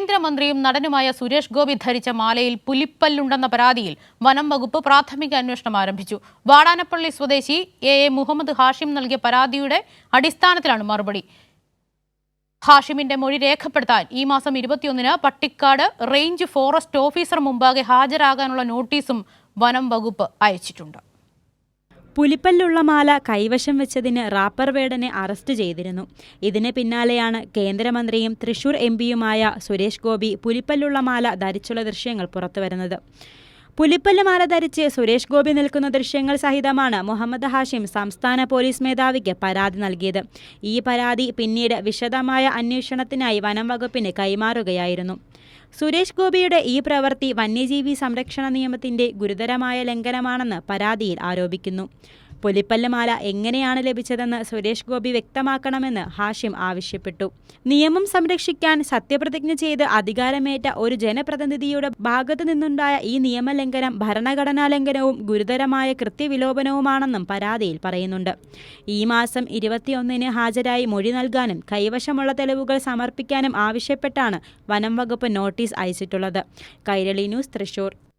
കേന്ദ്രമന്ത്രിയും നടനുമായ സുരേഷ് ഗോപി ധരിച്ച മാലയിൽ പുലിപ്പല്ലുണ്ടെന്ന പരാതിയിൽ വനം വകുപ്പ് പ്രാഥമിക അന്വേഷണം ആരംഭിച്ചു. വാടാനപ്പള്ളി സ്വദേശി എ മുഹമ്മദ് ഹാഷിം നൽകിയ പരാതിയുടെ അടിസ്ഥാനത്തിലാണ് മറുപടി. ഹാഷിമിന്റെ മൊഴി രേഖപ്പെടുത്താൻ ഈ മാസം 21-ന് പട്ടിക്കാട് റേഞ്ച് ഫോറസ്റ്റ് ഓഫീസർ മുമ്പാകെ ഹാജരാകാനുള്ള നോട്ടീസും വനം വകുപ്പ് അയച്ചിട്ടുണ്ട്. പുലിപ്പല്ലുള്ള മാല കൈവശം വെച്ചതിന് റാപ്പർ വേടനെ അറസ്റ്റ് ചെയ്തിരുന്നു. ഇതിന് പിന്നാലെയാണ് കേന്ദ്രമന്ത്രിയും തൃശൂർ എംപിയുമായ സുരേഷ് ഗോപി പുലിപ്പല്ലുള്ള മാല ധരിച്ചുള്ള ദൃശ്യങ്ങൾ പുറത്തുവരുന്നത്. പുലിപ്പല്ല് മാല ധരിച്ച് സുരേഷ് ഗോപി നിൽക്കുന്ന ദൃശ്യങ്ങൾ സഹിതമാണ് മുഹമ്മദ് ഹാഷിം സംസ്ഥാന പോലീസ് മേധാവിക്ക് പരാതി നൽകിയത്. ഈ പരാതി പിന്നീട് വിശദമായ അന്വേഷണത്തിനായി വനം വകുപ്പിന് കൈമാറുകയായിരുന്നു. സുരേഷ് ഗോപിയുടെ ഈ പ്രവൃത്തി വന്യജീവി സംരക്ഷണ നിയമത്തിന്റെ ഗുരുതരമായ ലംഘനമാണെന്ന് പരാതിയിൽ ആരോപിക്കുന്നു. പുലിപ്പല്ല് മാല എങ്ങനെയാണ് ലഭിച്ചതെന്ന് സുരേഷ് ഗോപി വ്യക്തമാക്കണമെന്ന് ഹാഷിം ആവശ്യപ്പെട്ടു. നിയമം സംരക്ഷിക്കാൻ സത്യപ്രതിജ്ഞ ചെയ്ത് അധികാരമേറ്റ ഒരു ജനപ്രതിനിധിയുടെ ഭാഗത്തു നിന്നുണ്ടായ ഈ നിയമലംഘനം ഭരണഘടനാ ലംഘനവും ഗുരുതരമായ കൃത്യവിലോപനവുമാണെന്നും പരാതിയിൽ പറയുന്നുണ്ട്. ഈ മാസം 21-ന് ഹാജരായി മൊഴി നൽകാനും കൈവശമുള്ള തെളിവുകൾ സമർപ്പിക്കാനും ആവശ്യപ്പെട്ടാണ് വനം വകുപ്പ് നോട്ടീസ് അയച്ചിട്ടുള്ളത്. കൈരളി ന്യൂസ്, തൃശൂർ.